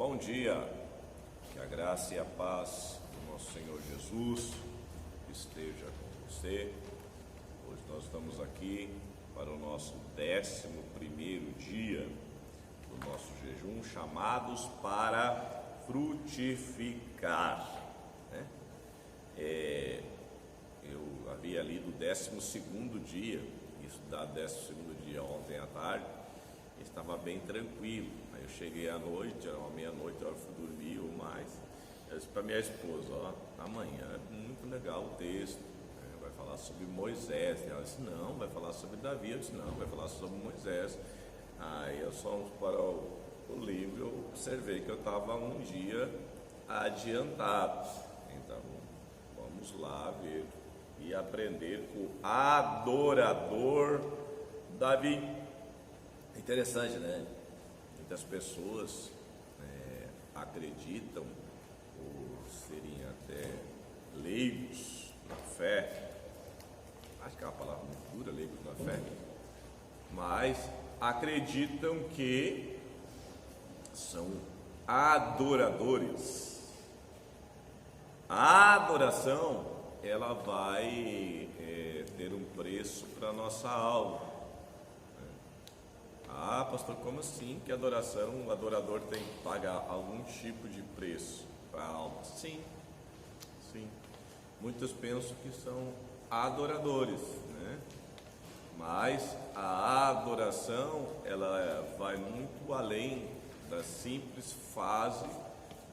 Bom dia, que a graça e a paz do nosso Senhor Jesus esteja com você. Hoje nós estamos aqui para o nosso 11º dia do nosso jejum, chamados para frutificar, né? Eu havia lido o 12º dia, isso dá 12º dia ontem à tarde, estava bem tranquilo. Aí eu cheguei à noite, era uma meia-noite, eu fui dormir ou mais. Eu disse para minha esposa: amanhã é muito legal o texto, vai falar sobre Moisés. Ela disse: não, vai falar sobre Davi. Eu disse: não, vai falar sobre Moisés. Aí eu só para o livro, eu observei que eu estava um dia adiantado. Então vamos lá ver e aprender com o adorador Davi. Interessante, né? Muitas pessoas acreditam, por serem até leigos na fé, acho que é uma palavra muito dura, leigos na fé, mas acreditam que são adoradores. A adoração, ela vai ter um preço para a nossa alma. Ah, pastor, como assim que adoração, o adorador tem que pagar algum tipo de preço para a alma? Sim, sim. Muitos pensam que são adoradores, né? Mas a adoração, ela vai muito além da simples fase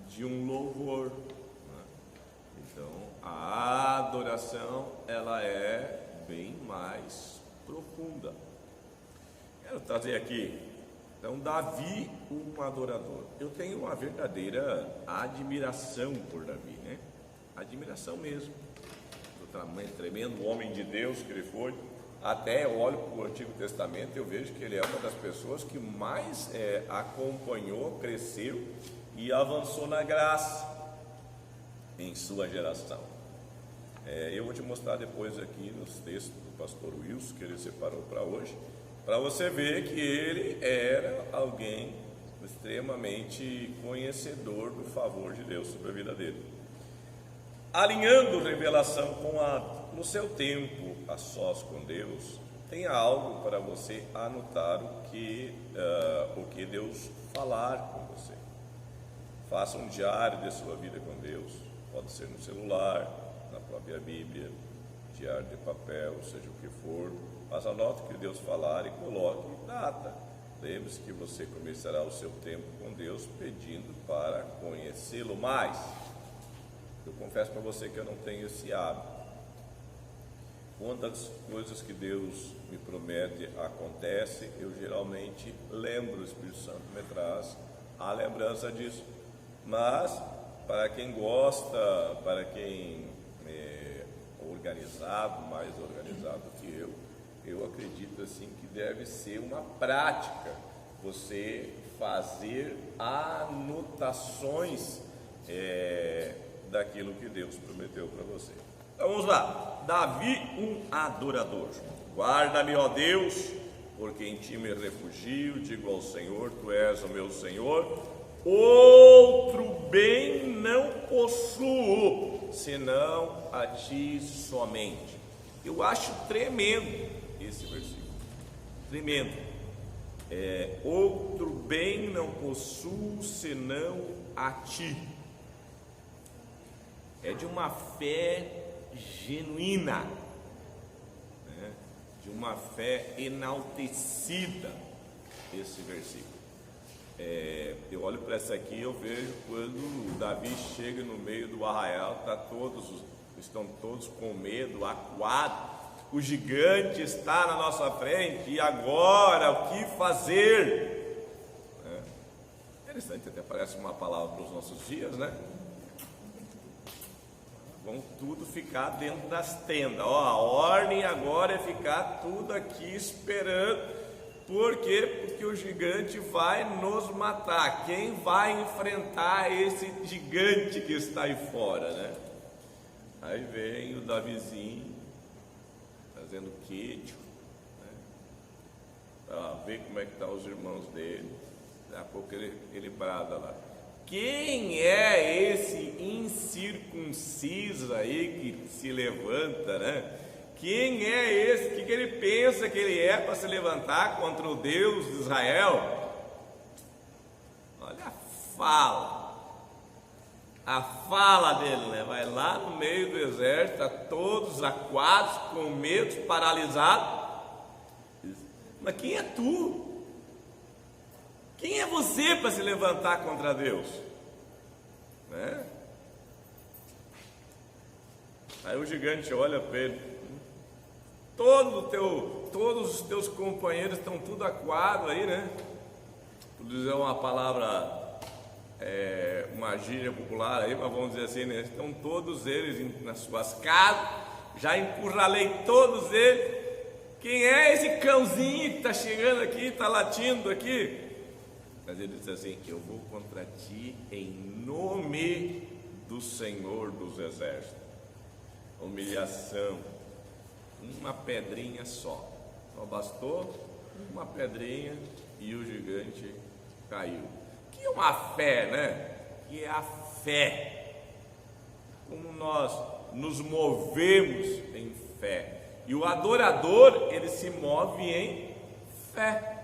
de um louvor, né? Então, a adoração, ela é bem mais profunda. Quero trazer aqui, então, Davi, um adorador. Eu tenho uma verdadeira admiração por Davi, né? Admiração mesmo, do tamanho tremendo homem de Deus que ele foi. Até eu olho para o Antigo Testamento e eu vejo que ele é uma das pessoas que mais acompanhou, cresceu e avançou na graça em sua geração. Eu vou te mostrar depois aqui nos textos do pastor Wilson, que ele separou para hoje, para você ver que ele era alguém extremamente conhecedor do favor de Deus sobre a vida dele. Alinhando revelação no seu tempo a sós com Deus, tenha algo para você anotar o que Deus falar com você. Faça um diário de sua vida com Deus, pode ser no celular, na própria Bíblia, diário de papel, seja o que for. Mas anote o que Deus falar e coloque data. Lembre-se que você começará o seu tempo com Deus pedindo para conhecê-lo mais. Eu confesso para você que eu não tenho esse hábito. Quando as coisas que Deus me promete acontecem, eu geralmente lembro, o Espírito Santo me traz a lembrança disso. Mas para quem gosta, para quem é organizado, mais organizado que eu acredito assim que deve ser uma prática você fazer anotações daquilo que Deus prometeu para você. Então vamos lá. Davi, um adorador. Guarda-me, ó Deus, porque em ti me refugio. Digo ao Senhor: tu és o meu Senhor. Outro bem não possuo, senão a ti somente. Eu acho tremendo esse versículo, tremendo. Outro bem não possuo senão a ti. É de uma fé genuína, né? De uma fé enaltecida esse versículo. Eu olho para essa aqui e eu vejo quando Davi chega no meio do arraial, estão todos com medo, acuados. O gigante está na nossa frente, e agora o que fazer? Interessante, até parece uma palavra para os nossos dias, né? Vão tudo ficar dentro das tendas. A ordem agora é ficar tudo aqui esperando. Por quê? Porque o gigante vai nos matar. Quem vai enfrentar esse gigante que está aí fora, né? Aí vem o Davizinho fazendo queijo, né? Para ver como é que estão os irmãos dele. Daqui a pouco ele brada lá: quem é esse incircunciso aí que se levanta, né? Quem é esse? O que ele pensa que ele é para se levantar contra o Deus de Israel? Olha a fala dele, né? Vai lá no meio do exército, tá todos acuados, com medo, paralisados. Mas quem é tu? Quem é você para se levantar contra Deus? Né? Aí o gigante olha para ele. Todos os teus companheiros estão tudo acuados aí, né? Vou dizer uma palavra, uma gíria popular aí, mas vamos dizer assim, né? Estão todos eles nas suas casas, já encurralei todos eles. Quem é esse cãozinho que está chegando aqui, está latindo aqui? Mas ele diz assim: eu vou contra ti em nome do Senhor dos Exércitos. Humilhação, uma pedrinha só bastou uma pedrinha e o gigante caiu. Que é uma fé, né? Que é a fé, como nós nos movemos em fé. E o adorador, ele se move em fé.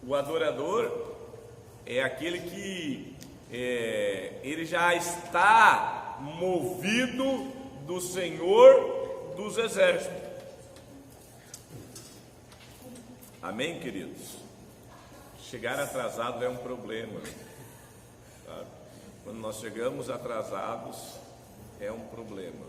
O adorador é aquele que ele já está movido do Senhor dos Exércitos. Amém, queridos? Chegar atrasado é um problema, sabe? Quando nós chegamos atrasados é um problema,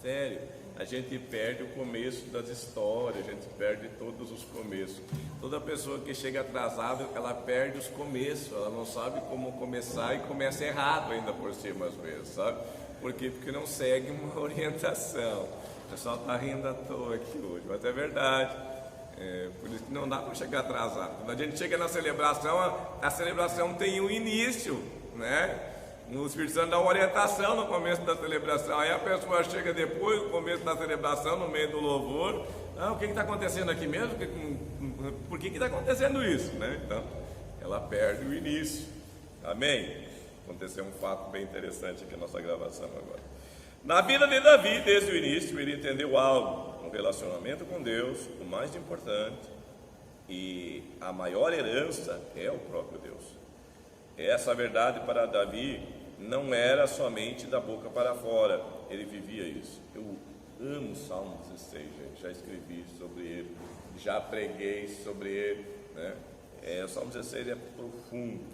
sério. A gente perde o começo das histórias, a gente perde todos os começos. Toda pessoa que chega atrasada, ela perde os começos, ela não sabe como começar e começa errado ainda por cima às vezes, sabe? Por quê? Porque não segue uma orientação. O pessoal está rindo à toa aqui hoje, mas é verdade. Por isso que não dá para chegar atrasado. Quando a gente chega na celebração, a celebração tem um início, né? O Espírito Santo dá uma orientação no começo da celebração, aí a pessoa chega depois do começo da celebração, no meio do louvor. O que está acontecendo aqui mesmo? Por que está acontecendo isso, né? Então, ela perde o início. Amém? Aconteceu um fato bem interessante aqui na nossa gravação agora. Na vida de Davi, desde o início, ele entendeu algo: um relacionamento com Deus, o mais importante, e a maior herança é o próprio Deus. Essa verdade para Davi não era somente da boca para fora, ele vivia isso. Eu amo o Salmo 16, gente, já escrevi sobre ele, já preguei sobre ele, né? O Salmo 16 é profundo.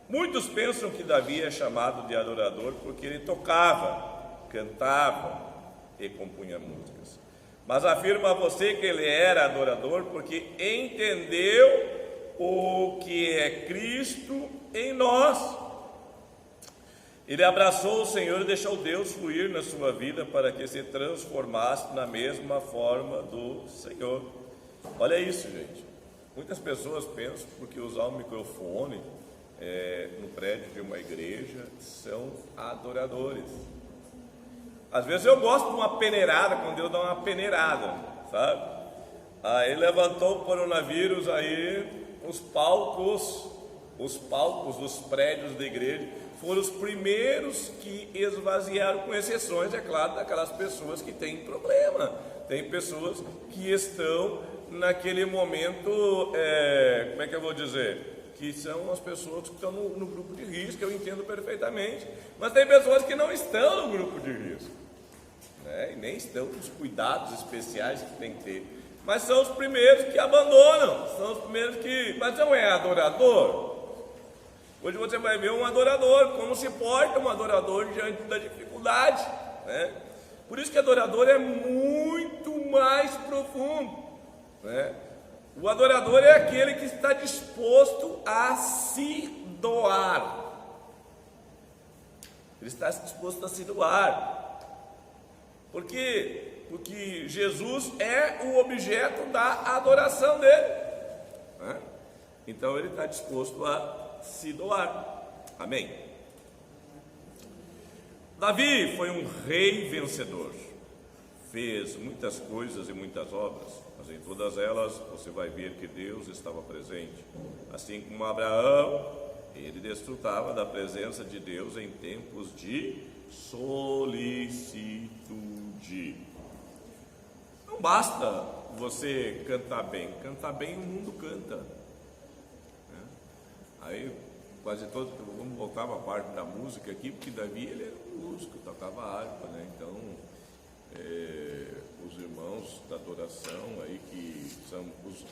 Muitos pensam que Davi é chamado de adorador porque ele tocava, cantava e compunha músicas. Mas afirmo a você que ele era adorador porque entendeu o que é Cristo em nós. Ele abraçou o Senhor e deixou Deus fluir na sua vida para que se transformasse na mesma forma do Senhor. Olha isso, gente. Muitas pessoas pensam porque usar um microfone no prédio de uma igreja são adoradores. Às vezes eu gosto de uma peneirada, quando Deus dá uma peneirada, sabe? Aí levantou o coronavírus, aí os palcos dos prédios da igreja foram os primeiros que esvaziaram, com exceções, é claro, daquelas pessoas que têm problema. Tem pessoas que estão naquele momento, como é que eu vou dizer? Que são as pessoas que estão no grupo de risco, eu entendo perfeitamente. Mas tem pessoas que não estão no grupo de risco, né? E nem estão nos cuidados especiais que tem que ter. Mas são os primeiros que abandonam, são os primeiros que... Mas não é adorador? Hoje você vai ver um adorador, como se porta um adorador diante da dificuldade, né? Por isso que adorador é muito mais profundo, né? O adorador é aquele que está disposto a se doar. Ele está disposto a se doar. Por quê? Porque Jesus é o objeto da adoração dele, né? Então ele está disposto a se doar. Amém? Davi foi um rei vencedor, fez muitas coisas e muitas obras, mas mas em todas elas você vai ver que Deus estava presente. Assim como Abraão, ele desfrutava da presença de Deus em tempos de solicitude. Não basta você cantar bem o mundo canta, né? Aí quase todo, vamos voltar para a parte da música aqui, porque Davi ele era um músico, tocava harpa, né? Então os irmãos da adoração aí, que são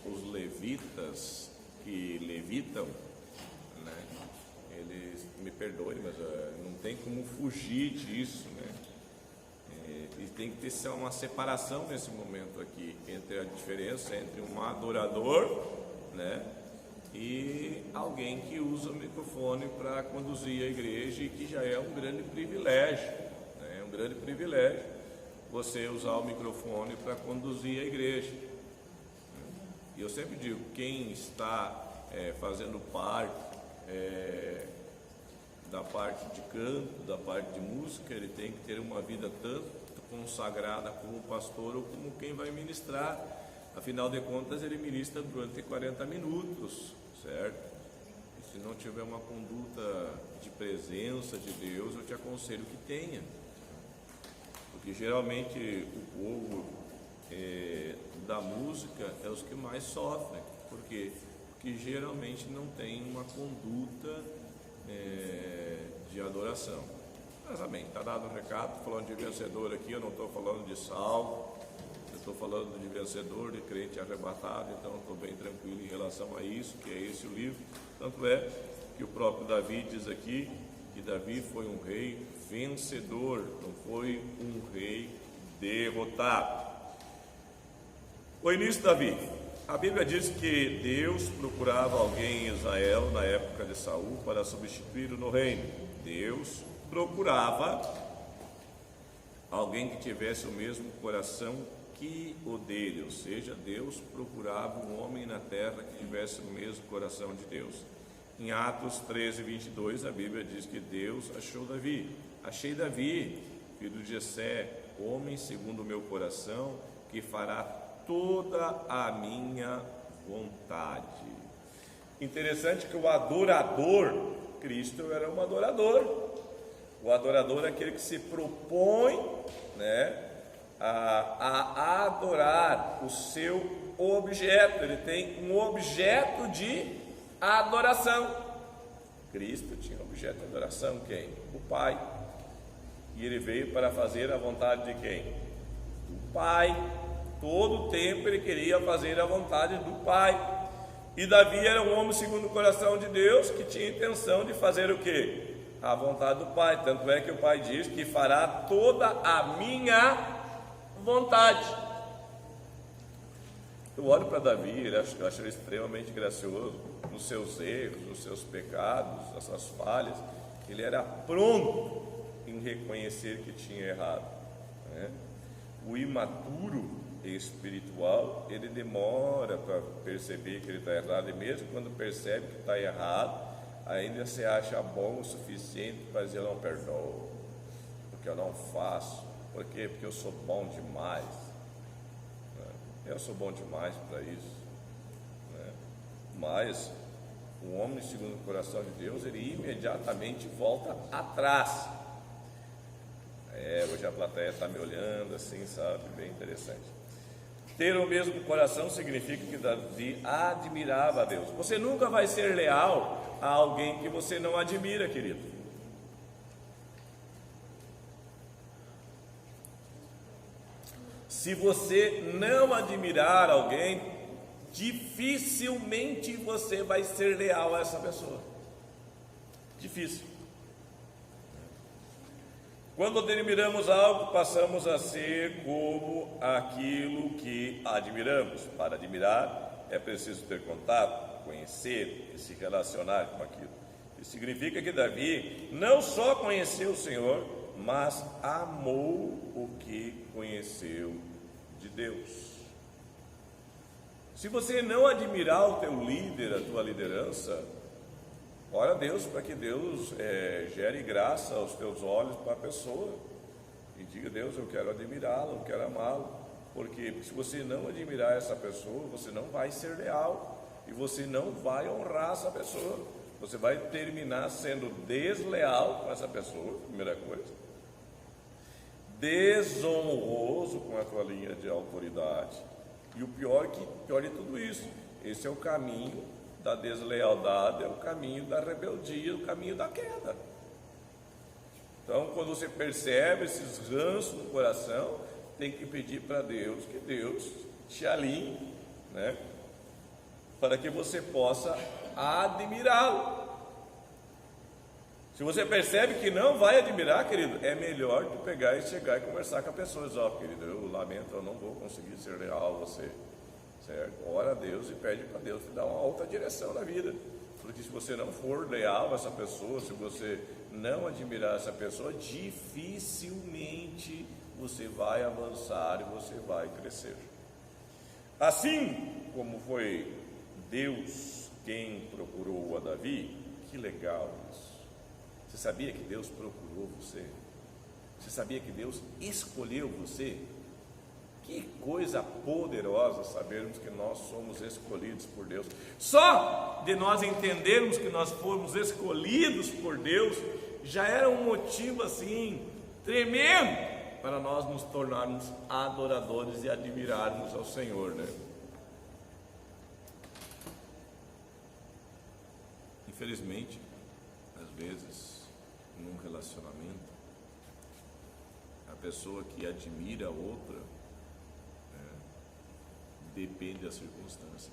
os levitas, que levitam, né? Eles, me perdoem, mas não tem como fugir disso, né? E tem que ter uma separação nesse momento aqui, entre a diferença entre um adorador, né, e alguém que usa o microfone para conduzir a igreja, e que já é um grande privilégio, né? É um grande privilégio você usar o microfone para conduzir a igreja. E eu sempre digo, quem está fazendo parte da parte de canto, da parte de música, ele tem que ter uma vida tanto consagrada como pastor ou como quem vai ministrar. Afinal de contas, ele ministra durante 40 minutos, certo? E se não tiver uma conduta de presença de Deus, eu te aconselho que tenha. Porque geralmente o povo da música é os que mais sofrem. Por quê? Porque geralmente não tem uma conduta de adoração. Mas amém, está dado o recado. Falando de vencedor aqui, eu não estou falando de salvo, eu estou falando de vencedor, de crente arrebatado. Então estou bem tranquilo em relação a isso, que é esse o livro. Tanto é que o próprio Davi diz aqui que Davi foi um rei vencedor, não foi um rei derrotado. O início de Davi. A Bíblia diz que Deus procurava alguém em Israel na época de Saul para substituí-lo no reino. Deus procurava alguém que tivesse o mesmo coração que o dele, ou seja, Deus procurava um homem na terra que tivesse o mesmo coração de Deus. Em Atos 13, 22, a Bíblia diz que Deus achou Davi. Achei Davi, filho de Jessé, homem segundo o meu coração, que fará toda a minha vontade. Interessante que o adorador, Cristo era um adorador. O adorador é aquele que se propõe, né, a adorar o seu objeto. Ele tem um objeto de adoração. Cristo tinha um objeto de adoração, quem? O Pai. E ele veio para fazer a vontade de quem? Do Pai. Todo o tempo ele queria fazer a vontade do Pai. E Davi era um homem segundo o coração de Deus, que tinha intenção de fazer o quê? A vontade do Pai. Tanto é que o Pai diz que fará toda a minha vontade. Eu olho para Davi, eu acho ele extremamente gracioso, nos seus erros, nos seus pecados, nas suas falhas. Ele era pronto em reconhecer que tinha errado, né? O imaturo espiritual, ele demora para perceber que ele está errado, e mesmo quando percebe que está errado, ainda se acha bom o suficiente para dizer: eu não perdoo, porque eu não faço. Por quê? Porque eu sou bom demais, né? Eu sou bom demais para isso, né? Mas o homem segundo o coração de Deus, ele imediatamente volta atrás. Hoje a plateia está me olhando assim, sabe? Bem interessante. Ter o mesmo coração significa que Davi admirava a Deus. Você nunca vai ser leal a alguém que você não admira, querido. Se você não admirar alguém, dificilmente você vai ser leal a essa pessoa. Difícil. Quando admiramos algo, passamos a ser como aquilo que admiramos. Para admirar, é preciso ter contato, conhecer e se relacionar com aquilo. Isso significa que Davi não só conheceu o Senhor, mas amou o que conheceu de Deus. Se você não admirar o teu líder, a tua liderança, ora a Deus para que Deus gere graça aos teus olhos para a pessoa, e diga: Deus, eu quero admirá-lo, eu quero amá-lo. Porque se você não admirar essa pessoa, você não vai ser leal e você não vai honrar essa pessoa. Você vai terminar sendo desleal com essa pessoa, primeira coisa, desonroso com a tua linha de autoridade. E o pior de tudo isso, esse é o caminho da deslealdade, é o caminho da rebeldia, o caminho da queda. Então, quando você percebe esses ranços no coração, tem que pedir para Deus que Deus te alinhe, né? Para que você possa admirá-lo. Se você percebe que não vai admirar, querido, é melhor tu pegar e chegar e conversar com a pessoa. Diz, querido, eu lamento, eu não vou conseguir ser leal a você, certo? Ora a Deus e pede para Deus te dar uma alta direção na vida. Porque se você não for leal a essa pessoa, se você não admirar essa pessoa, dificilmente você vai avançar e você vai crescer. Assim como foi Deus quem procurou a Davi, que legal isso. Você sabia que Deus procurou você? Você sabia que Deus escolheu você? Que coisa poderosa sabermos que nós somos escolhidos por Deus. Só de nós entendermos que nós fomos escolhidos por Deus, já era um motivo assim, tremendo, para nós nos tornarmos adoradores e admirarmos ao Senhor, né? Infelizmente, às vezes, num relacionamento, a pessoa que admira a outra, depende da circunstância,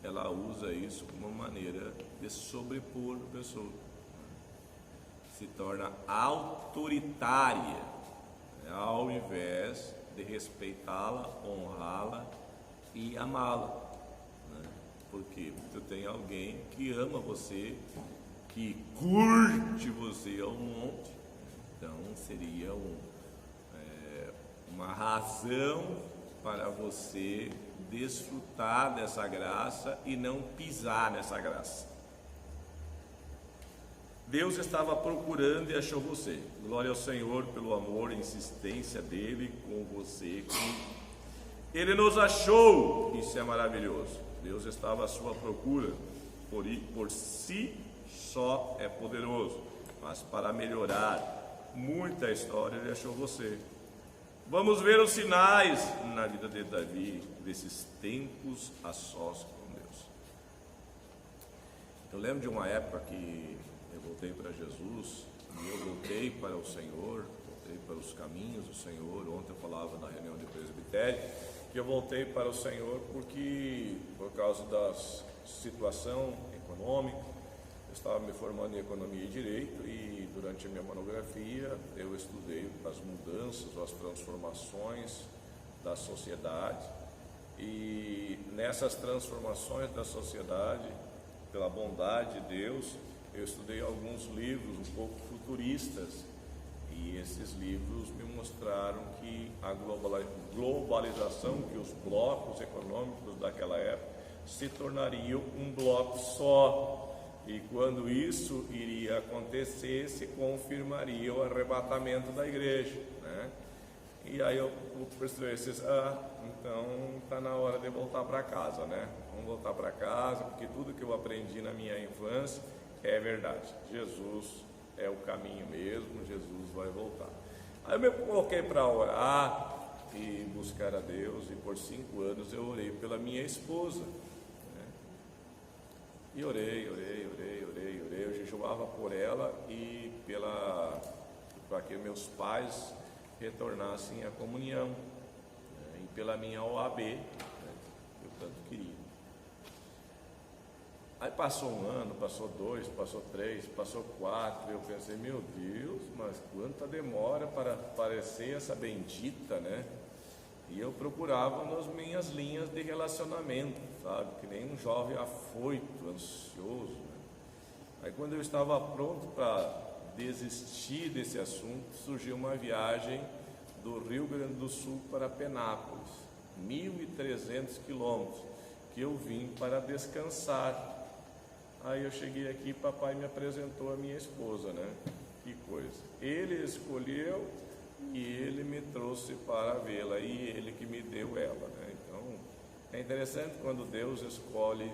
ela usa isso como uma maneira de sobrepor a pessoa, se torna autoritária, ao invés de respeitá-la, honrá-la e amá-la. Porque tu tem alguém que ama você, que curte você ao monte, então seria uma razão para você desfrutar dessa graça e não pisar nessa graça. Deus estava procurando e achou você. Glória ao Senhor pelo amor e insistência dele com você. Ele nos achou, isso é maravilhoso. Deus estava à sua procura, por si só é poderoso, mas para melhorar muita história ele achou você. Vamos ver os sinais na vida de Davi, desses tempos a sós com Deus. Eu lembro de uma época que eu voltei para Jesus, e eu voltei para o Senhor, voltei para os caminhos do Senhor. Ontem eu falava na reunião de presbitério, que eu voltei para o Senhor porque, por causa da situação econômica, eu estava me formando em Economia e Direito, e durante a minha monografia eu estudei as mudanças, as transformações da sociedade, e nessas transformações da sociedade, pela bondade de Deus, eu estudei alguns livros um pouco futuristas, e esses livros me mostraram que a globalização, que os blocos econômicos daquela época se tornariam um bloco só, e quando isso iria acontecer, se confirmaria o arrebatamento da igreja, né? E aí eu percebi, então está na hora de voltar para casa, né? Vamos voltar para casa, porque tudo que eu aprendi na minha infância é verdade. Jesus é o caminho mesmo, Jesus vai voltar. Aí eu me coloquei para orar e buscar a Deus, e por 5 anos eu orei pela minha esposa, né? E orei, eu jejuava por ela e para que meus pais retornassem à comunhão, né? E pela minha OAB, né? Eu tanto queria. Aí passou 1 ano, passou 2, passou 3, passou 4, eu pensei, meu Deus, mas quanta demora para aparecer essa bendita, né? E eu procurava nas minhas linhas de relacionamento, sabe? Que nem um jovem afoito, ansioso, né? Aí quando eu estava pronto para desistir desse assunto, surgiu uma viagem do Rio Grande do Sul para Penápolis, 1.300 quilômetros, que eu vim para descansar. Aí eu cheguei aqui, papai me apresentou a minha esposa, né? Que coisa. Ele escolheu e ele me trouxe para vê-la, e ele que me deu ela, né? Então, é interessante quando Deus escolhe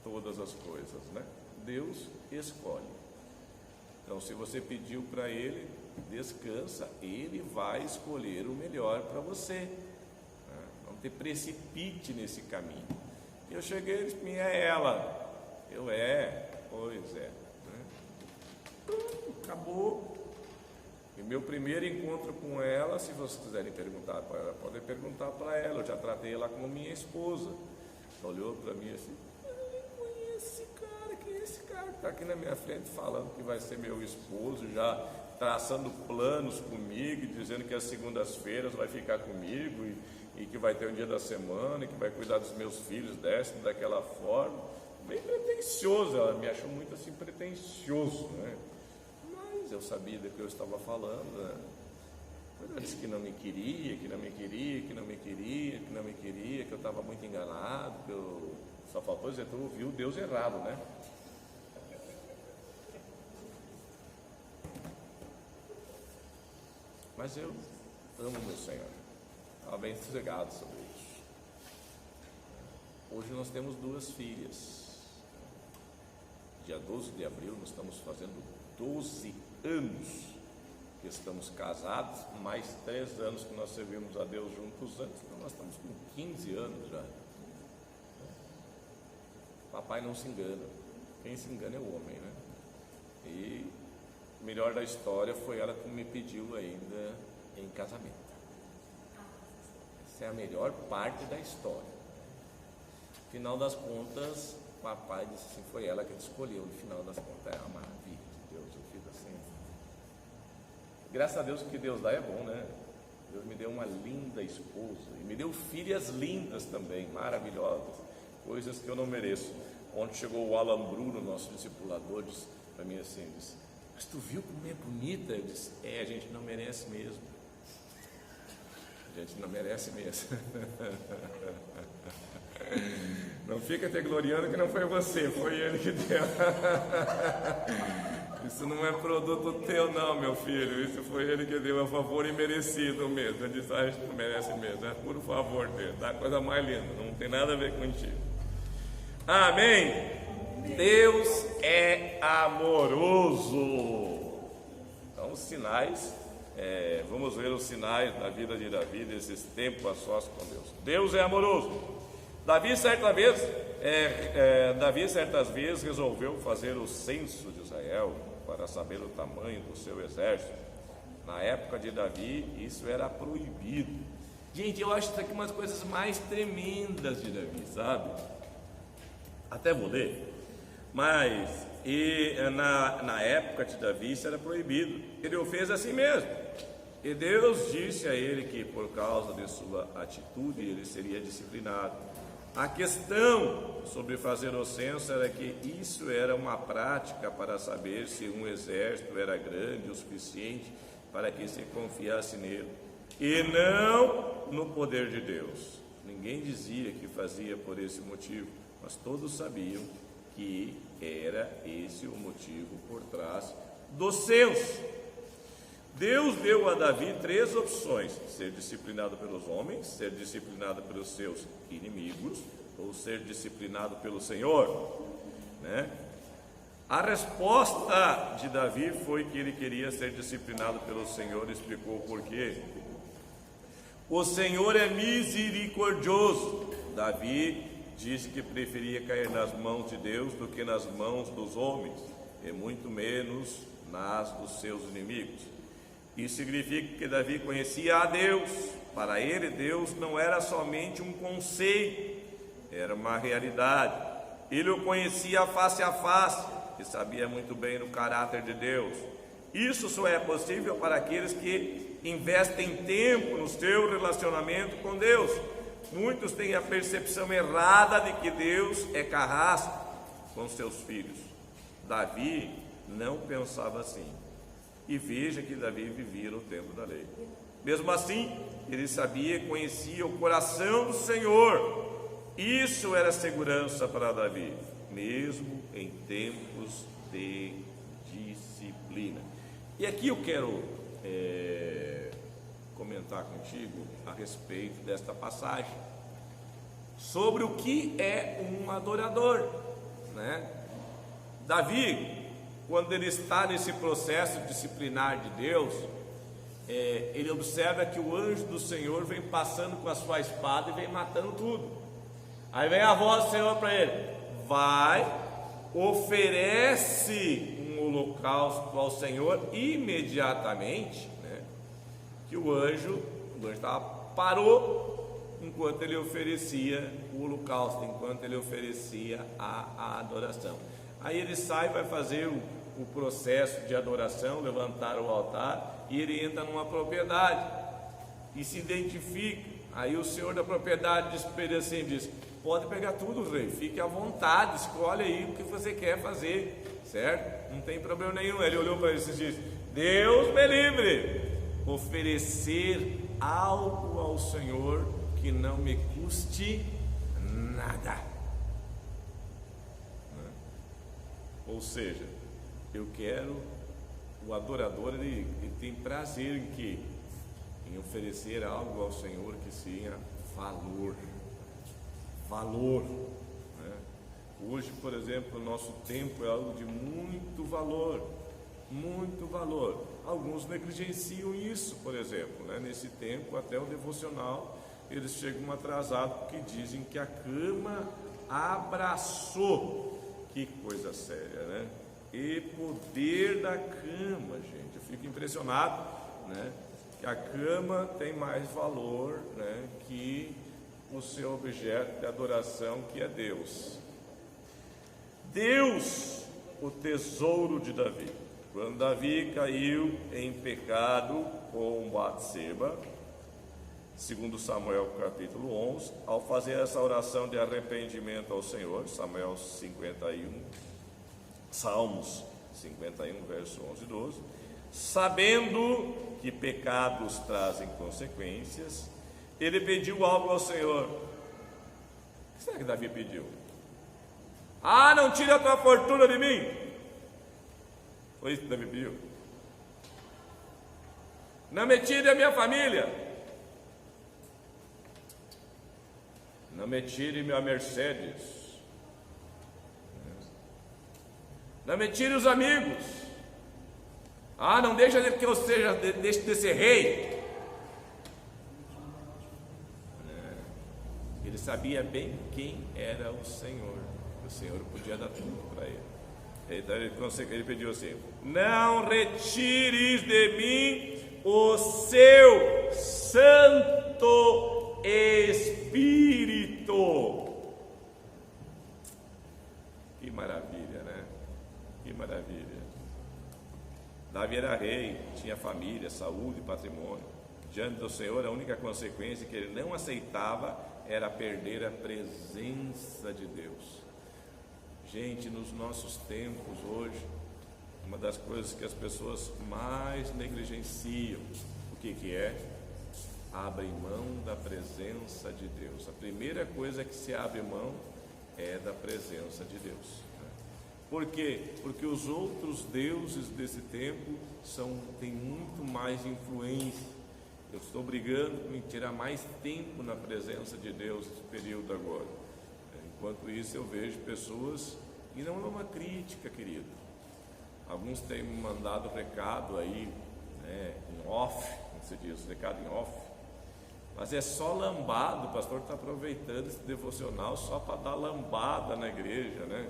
todas as coisas, né? Deus escolhe. Então, se você pediu para Ele, descansa, Ele vai escolher o melhor para você, né? Não te precipite nesse caminho. Eu cheguei e disse: é ela. Pois é, né? Acabou. E meu primeiro encontro com ela, se vocês quiserem perguntar para ela, podem perguntar para ela. Eu já tratei ela como minha esposa. Ela olhou para mim assim: eu nem conheço esse cara. Quem é esse cara que está aqui na minha frente falando que vai ser meu esposo, já traçando planos comigo, dizendo que as segundas-feiras vai ficar comigo e que vai ter um dia da semana, e que vai cuidar dos meus filhos daquela forma. Bem pretensioso, ela me achou muito assim pretensioso, né? Mas eu sabia do que eu estava falando, né? Ela disse que não me queria, que eu estava muito enganado, que eu só faltou dizer: tu ouviu Deus errado, né? Mas eu amo meu Senhor, estava bem sossegado sobre isso. Hoje nós temos 2 filhas. Dia 12 de abril nós estamos fazendo 12 anos que estamos casados, mais 3 anos que nós servimos a Deus juntos antes, então nós estamos com 15 anos já. Papai não se engana, quem se engana é o homem, né? E o melhor da história foi ela que me pediu ainda em casamento. Essa é a melhor parte da história. No final das contas, papai disse assim: foi ela que te escolheu. No final das contas, é uma maravilha de Deus. Eu fiz assim. Graças a Deus, o que Deus dá é bom, né? Deus me deu uma linda esposa e me deu filhas lindas também, maravilhosas, coisas que eu não mereço. Ontem chegou o Alan Bruno, nosso discipulador, disse para mim assim: mas tu viu como é bonita? Eu disse: a gente não merece mesmo. A gente não merece mesmo. Não fica te gloriando que não foi você, foi ele que deu. Isso não é produto teu não, meu filho. Isso foi ele que deu, a favor imerecido mesmo. Eu disse: a gente não merece mesmo, é por favor dele, tá? Coisa mais linda, não tem nada a ver contigo. Amém? Deus é amoroso. Então os sinais, vamos ver os sinais da vida de Davi, desses tempos a sós com Deus. Deus é amoroso. Davi certas vezes resolveu fazer o censo de Israel para saber o tamanho do seu exército. Na época de Davi, isso era proibido. Gente, eu acho isso aqui umas coisas mais tremendas de Davi, sabe? Até vou ler. Mas na época de Davi isso era proibido. Ele o fez assim mesmo. E Deus disse a ele que por causa de sua atitude ele seria disciplinado. A questão sobre fazer o censo era que isso era uma prática para saber se um exército era grande o suficiente para que se confiasse nele, e não no poder de Deus. Ninguém dizia que fazia por esse motivo, mas todos sabiam que era esse o motivo por trás do censo. Deus deu a Davi 3 opções: ser disciplinado pelos homens, ser disciplinado pelos seus inimigos ou ser disciplinado pelo Senhor, né? A resposta de Davi foi que ele queria ser disciplinado pelo Senhor. Explicou o porquê. O Senhor é misericordioso. Davi disse que preferia cair nas mãos de Deus do que nas mãos dos homens, e muito menos nas dos seus inimigos. Isso significa que Davi conhecia a Deus. Para ele, Deus não era somente um conceito, era uma realidade. Ele o conhecia face a face e sabia muito bem do caráter de Deus. Isso só é possível para aqueles que investem tempo no seu relacionamento com Deus. Muitos têm a percepção errada de que Deus é carrasco com seus filhos. Davi não pensava assim. E veja que Davi vivia no tempo da lei. Mesmo assim, ele sabia e conhecia o coração do Senhor. Isso era segurança para Davi, mesmo em tempos de disciplina. E aqui eu quero comentar contigo a respeito desta passagem, sobre o que é um adorador, né? Davi, quando ele está nesse processo disciplinar de Deus, ele observa que o anjo do Senhor vem passando com a sua espada e vem matando tudo. Aí vem a voz do Senhor para ele: vai, oferece um holocausto ao Senhor. Imediatamente, né, que o anjo parou enquanto ele oferecia o holocausto, enquanto ele oferecia a adoração. Aí ele sai, vai fazer o processo de adoração, levantar o altar, e ele entra numa propriedade e se identifica. Aí o senhor da propriedade diz para ele assim, diz: pode pegar tudo, rei, fique à vontade, escolhe aí o que você quer fazer, certo? Não tem problema nenhum. Ele olhou para ele e disse: Deus me livre, oferecer algo ao Senhor que não me custe nada. Ou seja, eu quero, o adorador, ele tem prazer em quê? Em oferecer algo ao Senhor que tenha valor, né? Hoje, por exemplo, o nosso tempo é algo de muito valor. Alguns negligenciam isso, por exemplo, né? Nesse tempo, até o devocional, eles chegam atrasados porque dizem que a cama abraçou. Que coisa séria, né? E poder da cama, gente, eu fico impressionado, né? Que a cama tem mais valor, né, que o seu objeto de adoração, que é Deus. Deus, o tesouro de Davi. Quando Davi caiu em pecado com Batseba, segundo Samuel capítulo 11, ao fazer essa oração de arrependimento ao Senhor, Salmos 51, verso 11 e 12, sabendo que pecados trazem consequências, ele pediu algo ao Senhor. O que será que Davi pediu? Não tire a tua fortuna de mim. Foi isso que Davi pediu. Não me tire a minha família. Não me tire minha Mercedes. Não me tire os amigos. Não deixa que eu deixe de ser rei. Ele sabia bem quem era o Senhor. O Senhor podia dar tudo para ele. Então ele pediu assim: não retires de mim o seu Santo Espírito. Que maravilha, né? Que maravilha. Davi era rei, tinha família, saúde, patrimônio. Diante do Senhor, a única consequência que ele não aceitava era perder a presença de Deus. Gente, nos nossos tempos hoje, uma das coisas que as pessoas mais negligenciam, o que é? Abrem mão da presença de Deus. A primeira coisa que se abre mão é da presença de Deus. Por quê? Porque os outros deuses desse tempo têm muito mais influência. Eu estou brigando em tirar mais tempo na presença de Deus nesse período agora. Enquanto isso, eu vejo pessoas, e não é uma crítica, querido. Alguns têm me mandado recado aí, né, em off, como se diz, recado em off. Mas é só lambada, o pastor está aproveitando esse devocional só para dar lambada na igreja, né?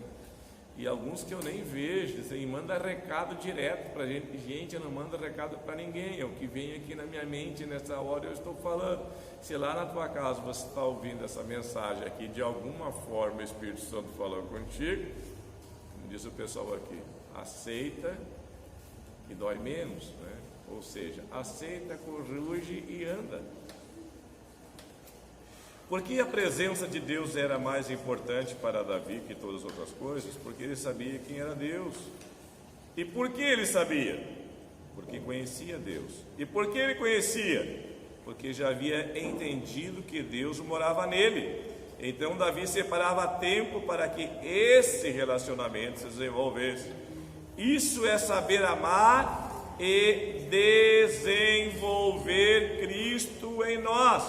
E alguns que eu nem vejo, assim, manda recado direto para a gente. Gente, eu não mando recado para ninguém, é o que vem aqui na minha mente nessa hora eu estou falando. Se lá na tua casa você está ouvindo essa mensagem aqui, de alguma forma o Espírito Santo falou contigo, como diz o pessoal aqui, aceita que dói menos, né? Ou seja, aceita, corrige e anda. Por que a presença de Deus era mais importante para Davi que todas as outras coisas? Porque ele sabia quem era Deus. E por que ele sabia? Porque conhecia Deus. E por que ele conhecia? Porque já havia entendido que Deus morava nele. Então Davi separava tempo para que esse relacionamento se desenvolvesse. Isso é saber amar e desenvolver Cristo em nós.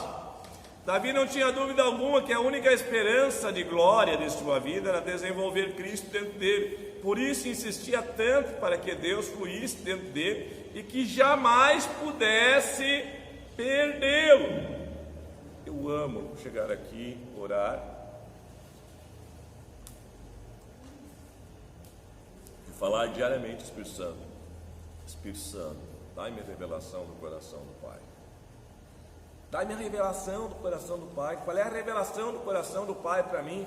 Davi não tinha dúvida alguma que a única esperança de glória de sua vida era desenvolver Cristo dentro dele. Por isso insistia tanto para que Deus fluísse dentro dele e que jamais pudesse perdê-lo. Eu amo chegar aqui, orar e falar diariamente, Espírito Santo, dai-me a revelação do coração do Pai. Dai-me a revelação do coração do Pai. Qual é a revelação do coração do Pai para mim?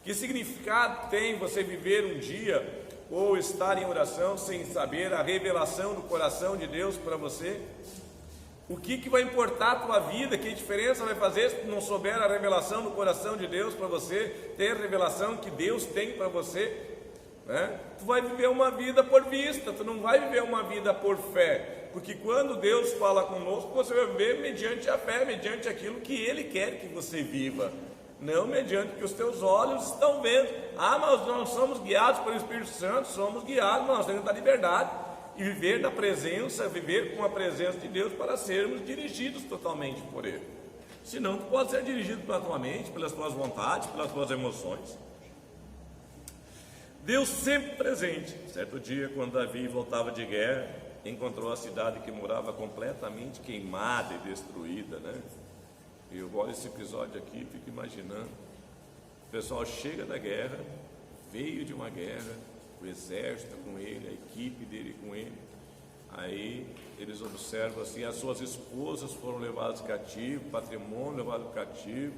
Que significado tem você viver um dia ou estar em oração sem saber a revelação do coração de Deus para você? O que vai importar a tua vida? Que diferença vai fazer se tu não souber a revelação do coração de Deus para você? Ter a revelação que Deus tem para você? Tu vai viver uma vida por vista, tu não vai viver uma vida por fé, porque quando Deus fala conosco, você vai viver mediante a fé, mediante aquilo que Ele quer que você viva, não mediante o que os teus olhos estão vendo. Mas nós somos guiados pelo Espírito Santo, somos guiados, mas nós temos a liberdade e viver da presença, viver com a presença de Deus para sermos dirigidos totalmente por Ele. Senão tu pode ser dirigido pela tua mente, pelas tuas vontades, pelas tuas emoções. Deus sempre presente. Certo dia, quando Davi voltava de guerra, encontrou a cidade que morava completamente queimada e destruída, E eu olho esse episódio aqui e fico imaginando. O pessoal chega da guerra, veio de uma guerra, o exército com ele, a equipe dele com ele. Aí eles observam assim, as suas esposas foram levadas cativo, patrimônio levado cativo.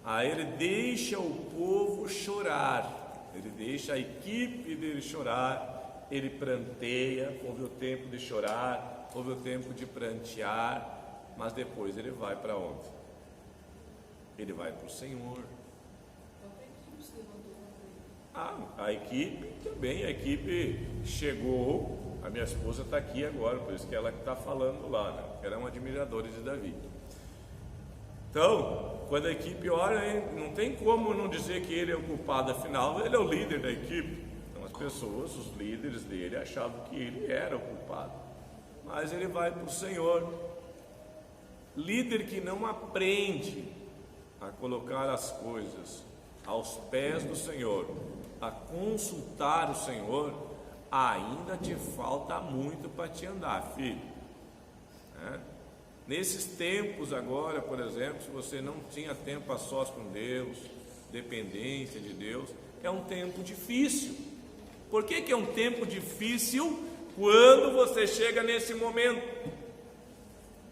Aí ele deixa o povo chorar. Ele deixa a equipe dele chorar, ele pranteia, houve o tempo de chorar, houve o tempo de prantear, mas depois ele vai para onde? Ele vai para o Senhor. A equipe também, a equipe chegou, a minha esposa está aqui agora, por isso que ela está falando lá, Eram admiradores de Davi. Então, quando a equipe olha, não tem como não dizer que ele é o culpado, afinal, ele é o líder da equipe. Então, as pessoas, os líderes dele, achavam que ele era o culpado. Mas ele vai para o Senhor. Líder que não aprende a colocar as coisas aos pés do Senhor, a consultar o Senhor, ainda te falta muito para te andar, filho. Nesses tempos agora, por exemplo, se você não tinha tempo a sós com Deus, dependência de Deus, é um tempo difícil. Por que é um tempo difícil? Quando você chega nesse momento.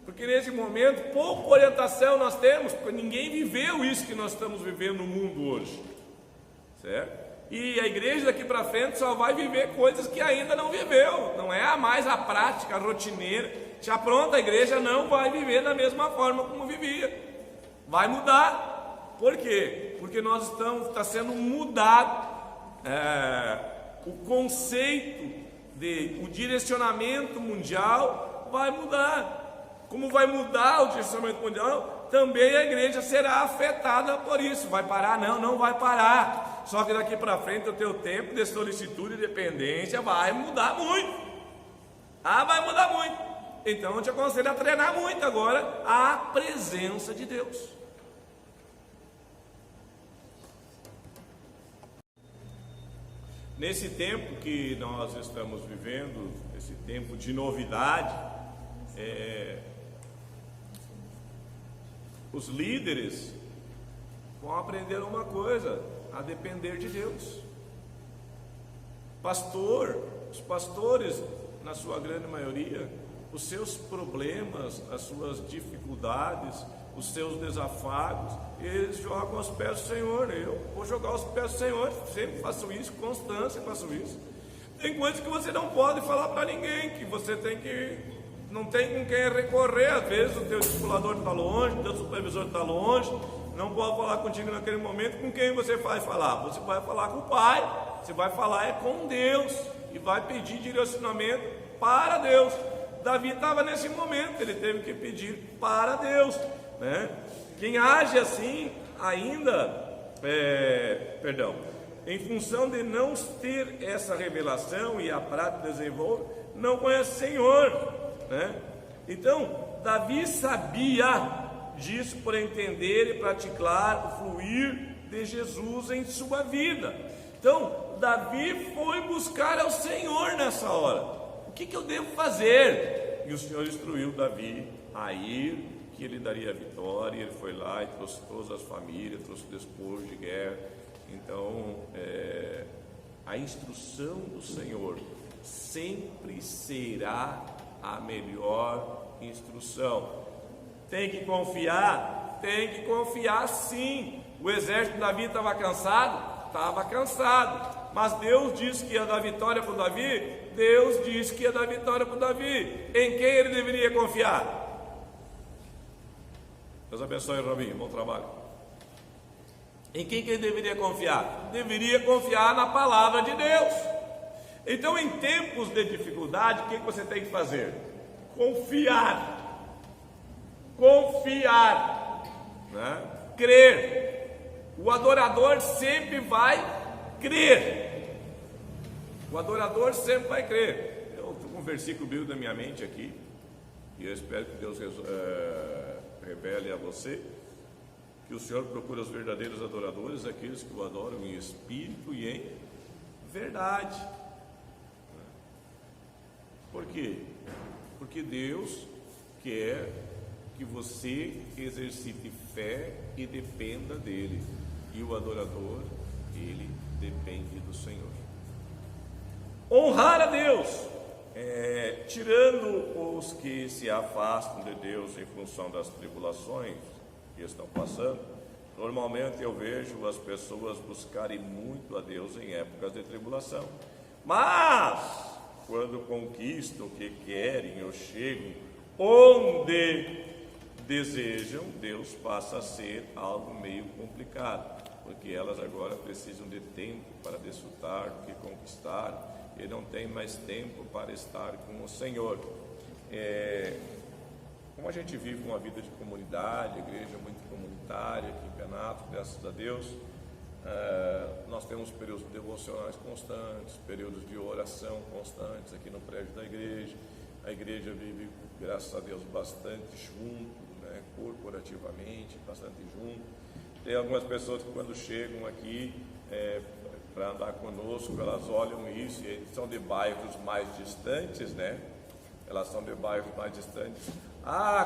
Porque nesse momento, pouca orientação nós temos, porque ninguém viveu isso que nós estamos vivendo no mundo hoje. Certo? E a igreja daqui para frente só vai viver coisas que ainda não viveu. Não é mais a prática, a rotineira. Já pronto, a igreja não vai viver da mesma forma como vivia. Vai mudar. Por quê? Porque nós está sendo mudado o conceito o direcionamento mundial vai mudar. Como vai mudar o direcionamento mundial, também a igreja será afetada por isso. Vai parar? Não vai parar. Só que daqui para frente o teu tempo de solicitude e dependência vai mudar muito. Vai mudar muito. Então eu te aconselho a treinar muito agora a presença de Deus. Nesse tempo que nós estamos vivendo, esse tempo de novidade, os líderes vão aprender uma coisa: a depender de Deus. Os pastores, na sua grande maioria, os seus problemas, as suas dificuldades, os seus desafagos, eles jogam aos pés do Senhor. Eu vou jogar aos pés do Senhor, sempre faço isso, constância, faço isso. Tem coisas que você não pode falar para ninguém, que você não tem com quem recorrer. Às vezes o teu discipulador está longe, o teu supervisor está longe, não pode falar contigo naquele momento. Com quem você vai falar? Você vai falar com o Pai, você vai falar com Deus, e vai pedir direcionamento para Deus. Davi estava nesse momento, ele teve que pedir para Deus, Quem age assim ainda, em função de não ter essa revelação e a prática não conhece o Senhor, né? Então, Davi sabia disso por entender e praticar o fluir de Jesus em sua vida. Então, Davi foi buscar ao Senhor nessa hora. O que eu devo fazer? E o Senhor instruiu Davi a ir, que ele daria a vitória. Ele foi lá e trouxe todas as famílias, trouxe o despojo de guerra. Então, a instrução do Senhor sempre será a melhor instrução. Tem que confiar? Tem que confiar sim. O exército de Davi estava cansado? Estava cansado. Mas Deus disse que ia dar vitória para o Davi? Deus disse que ia dar vitória para o Davi. Em quem ele deveria confiar? Deus abençoe, Robinho, bom trabalho. Em quem que ele deveria confiar? Deveria confiar na palavra de Deus. Então, em tempos de dificuldade, o que você tem que fazer? Confiar. Confiar, né? Crer. O adorador sempre vai crer. O adorador sempre vai crer. Eu estou com um versículo bíblico na minha mente aqui, e eu espero que Deus revele a você que o Senhor procura os verdadeiros adoradores, aqueles que o adoram em espírito e em verdade. Por quê? Porque Deus quer que você exercite fé e dependa dele. E o adorador, ele depende do Senhor. Honrar a Deus, tirando os que se afastam de Deus em função das tribulações que estão passando. Normalmente eu vejo as pessoas buscarem muito a Deus em épocas de tribulação. Mas, quando conquistam o que querem ou chegam onde desejam, Deus passa a ser algo meio complicado, porque elas agora precisam de tempo para desfrutar do que conquistaram e não tem mais tempo para estar com o Senhor. Como a gente vive uma vida de comunidade, igreja muito comunitária aqui em Penato, graças a Deus, nós temos períodos devocionais constantes, períodos de oração constantes aqui no prédio da igreja. A igreja vive, graças a Deus, bastante junto, né, corporativamente, bastante junto. Tem algumas pessoas que quando chegam aqui para andar conosco, elas olham isso e são de bairros mais distantes, né? Elas são de bairros mais distantes.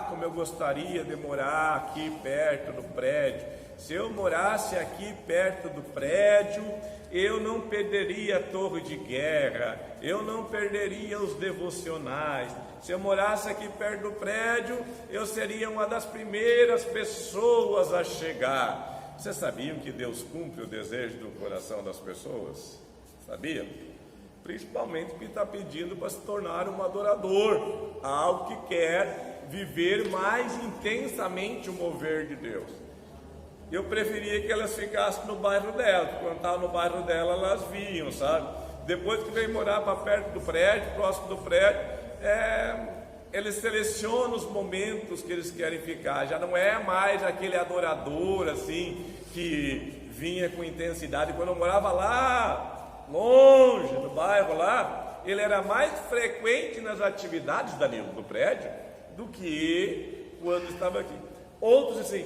Como eu gostaria de morar aqui perto do prédio. Se eu morasse aqui perto do prédio, eu não perderia a torre de guerra, eu não perderia os devocionais. Se eu morasse aqui perto do prédio, eu seria uma das primeiras pessoas a chegar. Vocês sabiam que Deus cumpre o desejo do coração das pessoas? Sabiam? Principalmente porque está pedindo para se tornar um adorador, algo que quer viver mais intensamente o mover de Deus. Eu preferia que elas ficassem no bairro dela, porque quando estavam no bairro dela, elas viam, sabe? Depois que vem morar para perto do prédio, próximo do prédio, eles selecionam os momentos que eles querem ficar. Já não é mais aquele adorador assim, que vinha com intensidade. Quando eu morava lá, longe do bairro lá, ele era mais frequente nas atividades do prédio do que quando estava aqui. Outros assim,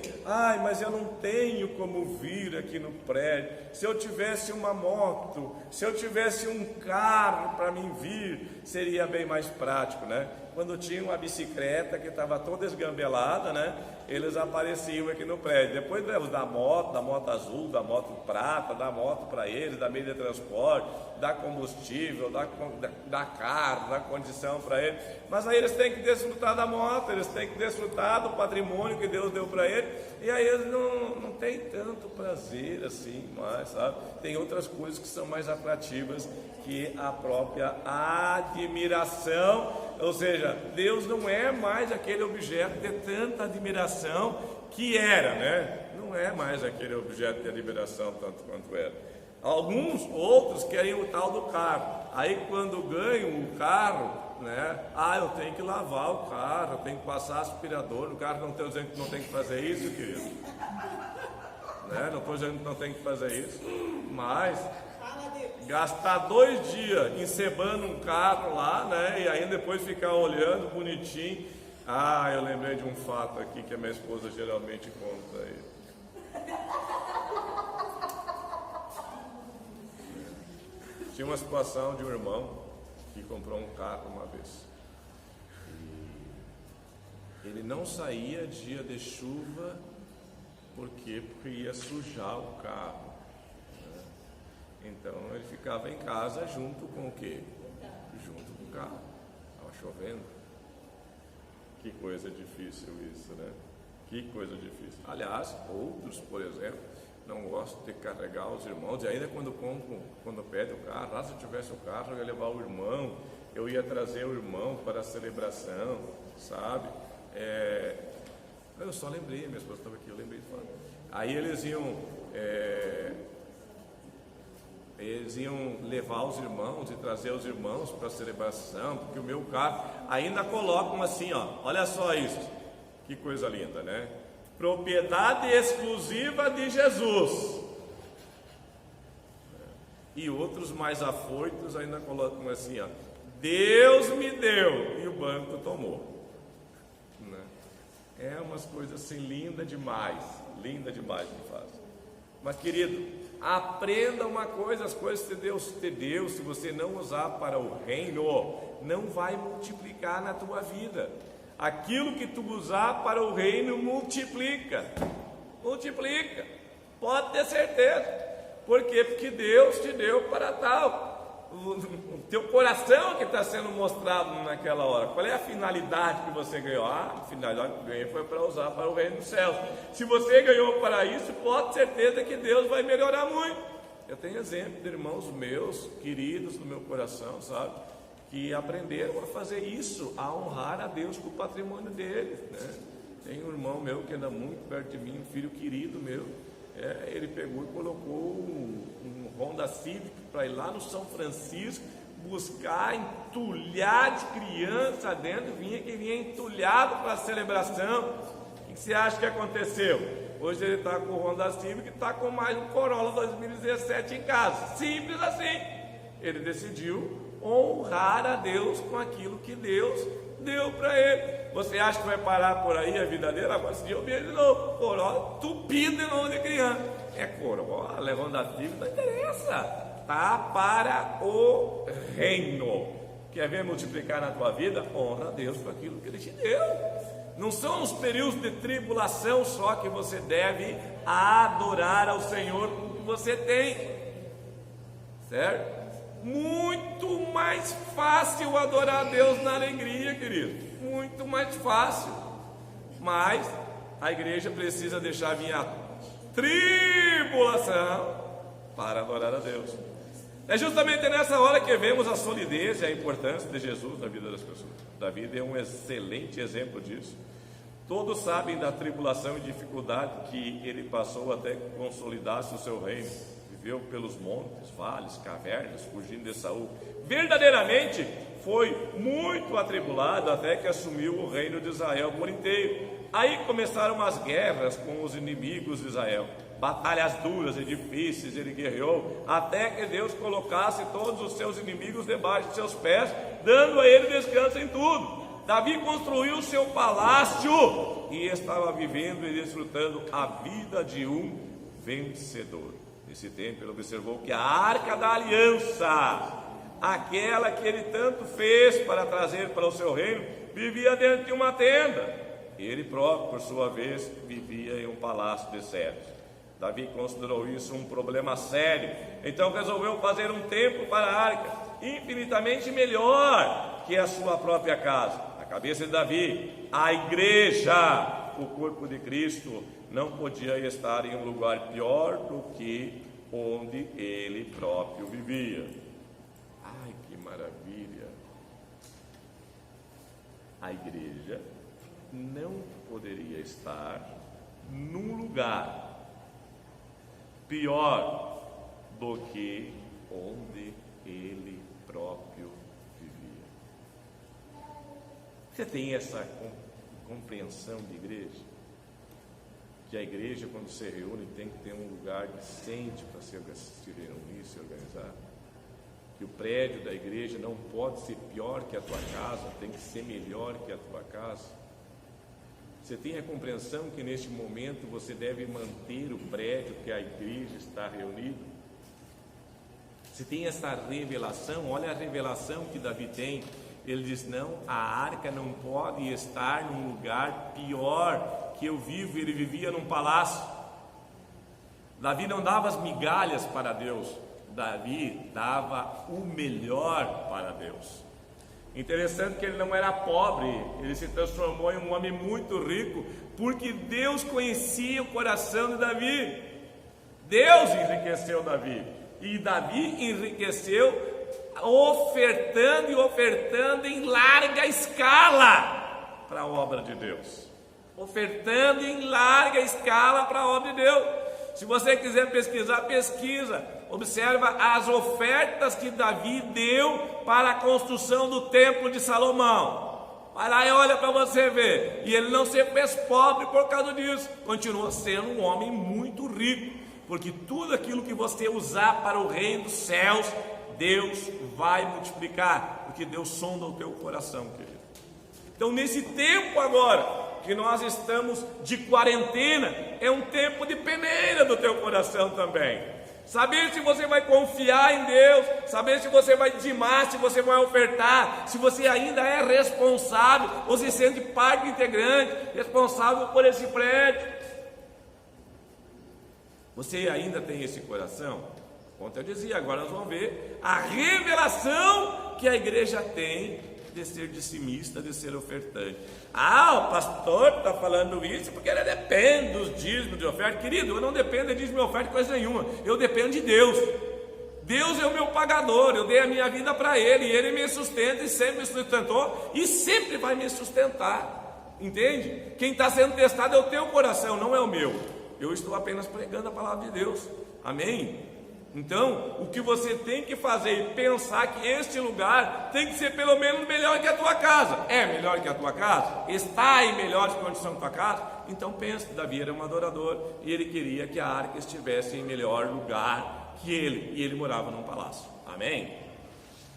mas eu não tenho como vir aqui no prédio. Se eu tivesse uma moto, se eu tivesse um carro para mim vir, seria bem mais prático, né? Quando tinha uma bicicleta que estava toda esgambelada, né? Eles apareciam aqui no prédio. Depois da moto azul, da moto prata, da moto para eles, da meio de transporte, da combustível, da carro, da condição para eles. Mas aí eles têm que desfrutar da moto, eles têm que desfrutar do patrimônio que Deus deu para eles. E aí eles não têm tanto prazer assim, mas, sabe? Tem outras coisas que são mais atrativas que a própria admiração. Ou seja, Deus não é mais aquele objeto de tanta admiração que era, né? Não é mais aquele objeto de admiração tanto quanto era. Alguns outros querem o tal do carro. Aí quando ganham o carro, né? Eu tenho que lavar o carro, eu tenho que passar aspirador no carro. Não estou dizendo que não tem que fazer isso, querido. né? Não estou dizendo que não tem que fazer isso, mas gastar 2 dias encebando um carro lá, né? E aí depois ficar olhando bonitinho. Eu lembrei de um fato aqui que a minha esposa geralmente conta aí. Tinha uma situação de um irmão que comprou um carro uma vez. Ele não saía dia de chuva, por quê? Porque ia sujar o carro, né? Então ele ficava em casa junto com o quê? Junto com o carro. Estava chovendo. Que coisa difícil isso, né? Que coisa difícil. Aliás, outros, por exemplo, não gostam de carregar os irmãos. E ainda quando pede o carro, se eu tivesse o carro, eu ia levar o irmão, eu ia trazer o irmão para a celebração, sabe? Eu só lembrei, minha esposa estava aqui, eu lembrei de falar. Aí eles iam levar os irmãos e trazer os irmãos para a celebração, porque o meu carro ainda colocam assim, ó, olha só isso, que coisa linda, né? Propriedade exclusiva de Jesus. E outros mais afoitos ainda colocam assim, ó, Deus me deu e o banco tomou. É umas coisas assim, linda demais que faz. Mas querido, aprenda uma coisa, as coisas que Deus te deu, se você não usar para o reino, não vai multiplicar na tua vida. Aquilo que tu usar para o reino, multiplica, pode ter certeza. Por quê? Porque Deus te deu para tal. O teu coração que está sendo mostrado naquela hora. Qual é a finalidade que você ganhou? A finalidade que ganhei foi para usar para o reino dos céus. Se você ganhou para isso, pode ter certeza que Deus vai melhorar muito. Eu tenho exemplo de irmãos meus, queridos do meu coração, sabe? Que aprenderam a fazer isso, a honrar a Deus com o patrimônio deles, né? Tem um irmão meu que anda muito perto de mim, um filho querido meu. Ele pegou e colocou um Honda Civic para ir lá no São Francisco buscar entulhar de criança dentro, vinha entulhado para a celebração. O que você acha que aconteceu? Hoje ele está com o Honda Civic e está com mais um Corolla 2017 em casa. Simples assim. Ele decidiu honrar a Deus com aquilo que Deus deu para ele. Você acha que vai parar por aí a vida dele? Agora esse dia eu vi de novo, Corolla tupido de novo de criança. Corolla, levando a Civic, não interessa. Tá para o reino. Quer ver multiplicar na tua vida? Honra a Deus por aquilo que Ele te deu. Não são os períodos de tribulação só que você deve adorar ao Senhor com o que você tem, certo? Muito mais fácil adorar a Deus na alegria, querido. Muito mais fácil. Mas a igreja precisa deixar vir a tribulação para adorar a Deus. É justamente nessa hora que vemos a solidez e a importância de Jesus na vida das pessoas. Davi é um excelente exemplo disso. Todos sabem da tribulação e dificuldade que ele passou até que consolidasse o seu reino. Viveu pelos montes, vales, cavernas, fugindo de Saul. Verdadeiramente foi muito atribulado até que assumiu o reino de Israel por inteiro. Aí começaram as guerras com os inimigos de Israel. Batalhas duras e difíceis ele guerreou, até que Deus colocasse todos os seus inimigos debaixo de seus pés, dando a ele descanso em tudo. Davi construiu o seu palácio e estava vivendo e desfrutando a vida de um vencedor. Nesse tempo ele observou que a arca da aliança, aquela que ele tanto fez para trazer para o seu reino, vivia dentro de uma tenda. Ele próprio, por sua vez, vivia em um palácio de cedros. Davi considerou isso um problema sério, então resolveu fazer um templo para a arca, infinitamente melhor que a sua própria casa. A cabeça de Davi, a igreja, o corpo de Cristo, não podia estar em um lugar pior do que onde ele próprio vivia. Ai, que maravilha! A igreja não poderia estar num lugar pior do que onde ele próprio vivia. Você tem essa compreensão de igreja? que a igreja, quando se reúne, tem que ter um lugar decente para se reunir, se organizar. Que o prédio da igreja não pode ser pior que a tua casa, tem que ser melhor que a tua casa. Você tem a compreensão que neste momento você deve manter o prédio que a igreja está reunida? Você tem essa revelação? Olha a revelação que Davi tem. Ele diz: não, a arca não pode estar num lugar pior que eu vivo. Ele vivia num palácio. Davi não dava as migalhas para Deus, Davi dava o melhor para Deus. Interessante que ele não era pobre, ele se transformou em um homem muito rico, porque Deus conhecia o coração de Davi. Deus enriqueceu Davi, e Davi enriqueceu ofertando em larga escala para a obra de Deus. Ofertando em larga escala para a obra de Deus. Se você quiser pesquisar, pesquisa. Observa as ofertas que Davi deu para a construção do templo de Salomão. Vai lá e olha para você ver. E ele não se fez pobre por causa disso. Continua sendo um homem muito rico. Porque tudo aquilo que você usar para o reino dos céus, Deus vai multiplicar. Porque Deus sonda o teu coração, querido. Então, nesse tempo agora que nós estamos de quarentena, é um tempo de peneira do teu coração também. Saber se você vai confiar em Deus, saber se você vai dizimar, se você vai ofertar, se você ainda é responsável, ou se sente parte integrante, responsável por esse prédio. Você ainda tem esse coração? Como eu dizia, agora nós vamos ver a revelação que a igreja tem de ser dizimista, de ser ofertante. O pastor está falando isso porque ele depende dos dízimos de oferta. Querido, eu não dependo de dízimo de oferta de coisa nenhuma, eu dependo de Deus. Deus é o meu pagador, eu dei a minha vida para Ele, e Ele me sustenta e sempre me sustentou, e sempre vai me sustentar, entende? Quem está sendo testado é o teu coração, não é o meu. Eu estou apenas pregando a palavra de Deus, amém? Então, o que você tem que fazer e pensar que este lugar tem que ser pelo menos melhor que a tua casa. É melhor que a tua casa? Está em melhores condições que a tua casa? Então pense, Davi era um adorador e ele queria que a arca estivesse em melhor lugar que ele. E ele morava num palácio. Amém?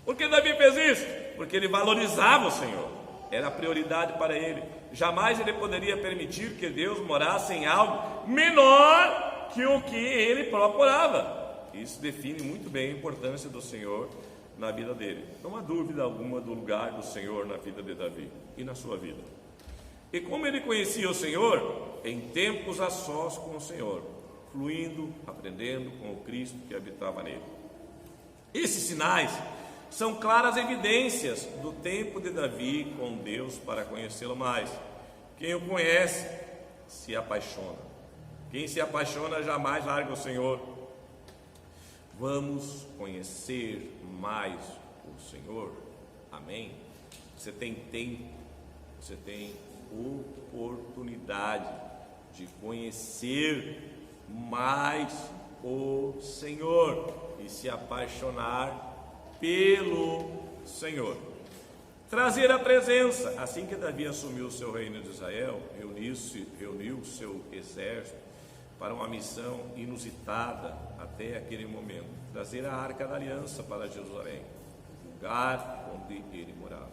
Por que Davi fez isso? Porque ele valorizava o Senhor. Era a prioridade para ele. Jamais ele poderia permitir que Deus morasse em algo menor que o que ele procurava. Isso define muito bem a importância do Senhor na vida dele. Não há dúvida alguma do lugar do Senhor na vida de Davi e na sua vida. E como ele conhecia o Senhor? Em tempos a sós com o Senhor, fluindo, aprendendo com o Cristo que habitava nele. Esses sinais são claras evidências do tempo de Davi com Deus para conhecê-lo mais. Quem o conhece se apaixona. Quem se apaixona jamais larga o Senhor. Vamos conhecer mais o Senhor, amém? Você tem tempo, você tem oportunidade de conhecer mais o Senhor e se apaixonar pelo Senhor. Trazer a presença. Assim que Davi assumiu o seu reino de Israel, reuniu o seu exército para uma missão inusitada até aquele momento, trazer a Arca da Aliança para Jerusalém, o lugar onde ele morava.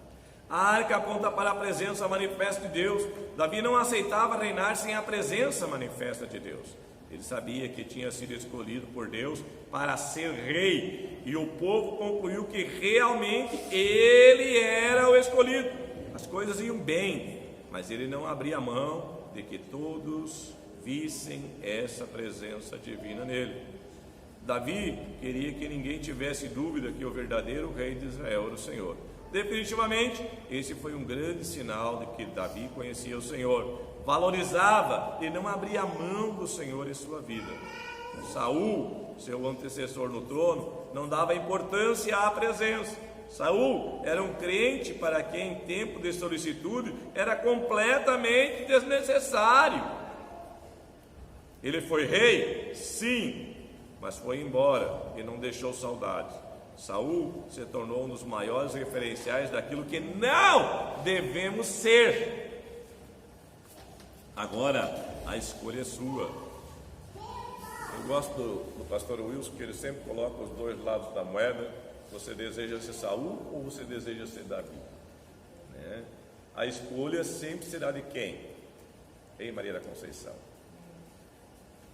A arca aponta para a presença manifesta de Deus. Davi não aceitava reinar sem a presença manifesta de Deus. Ele sabia que tinha sido escolhido por Deus para ser rei, e o povo concluiu que realmente ele era o escolhido. As coisas iam bem, mas ele não abria mão de que todos vissem essa presença divina nele. Davi queria que ninguém tivesse dúvida que o verdadeiro rei de Israel era o Senhor. Definitivamente, esse foi um grande sinal de que Davi conhecia o Senhor, valorizava e não abria mão do Senhor em sua vida. Saul, seu antecessor no trono, não dava importância à presença. Saul era um crente para quem em tempo de solicitude era completamente desnecessário. Ele foi rei? Sim, mas foi embora e não deixou saudades. Saul se tornou um dos maiores referenciais daquilo que não devemos ser. Agora, A escolha é sua. Eu gosto do pastor Wilson, que ele sempre coloca os dois lados da moeda. Você deseja ser Saul ou você deseja ser Davi? Né? A escolha sempre será de quem? Ei, Maria da Conceição.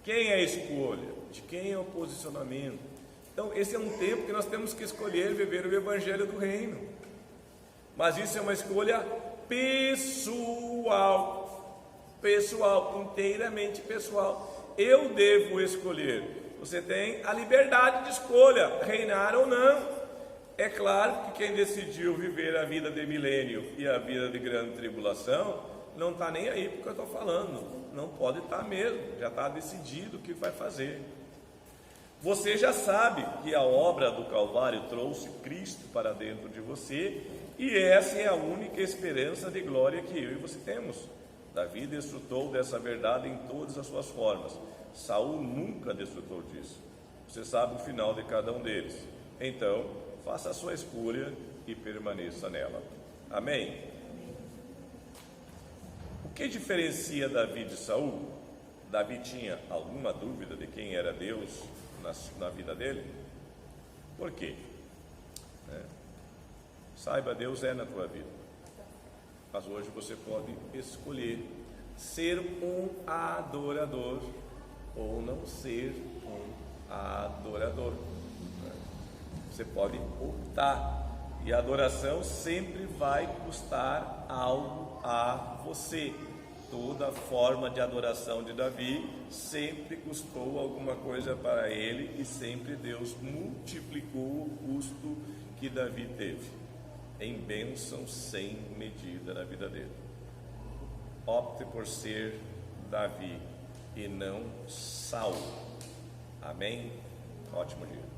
Quem é a escolha? De quem é o posicionamento? Então, esse é um tempo que nós temos que escolher viver o Evangelho do Reino. Mas isso é uma escolha pessoal. Pessoal, inteiramente pessoal. Eu devo escolher. Você tem a liberdade de escolha, reinar ou não. É claro que quem decidiu viver a vida de milênio e a vida de grande tribulação, não está nem aí porque eu estou falando. Não pode estar mesmo, já está decidido o que vai fazer. Você já sabe que a obra do Calvário trouxe Cristo para dentro de você, e essa é a única esperança de glória que eu e você temos. Davi desfrutou dessa verdade em todas as suas formas. Saul nunca desfrutou disso. Você sabe o final de cada um deles. Então, faça a sua escolha e permaneça nela. Amém? O que diferencia Davi de Saul? Davi tinha alguma dúvida de quem era Deus na vida dele? Por quê? Saiba, Deus é na tua vida. Mas hoje você pode escolher ser um adorador ou não ser um adorador. Você pode optar. E a adoração sempre vai custar algo a você. Toda forma de adoração de Davi sempre custou alguma coisa para ele, e sempre Deus multiplicou o custo que Davi teve em bênção sem medida na vida dele. Opte por ser Davi e não Saul. Amém? Ótimo dia.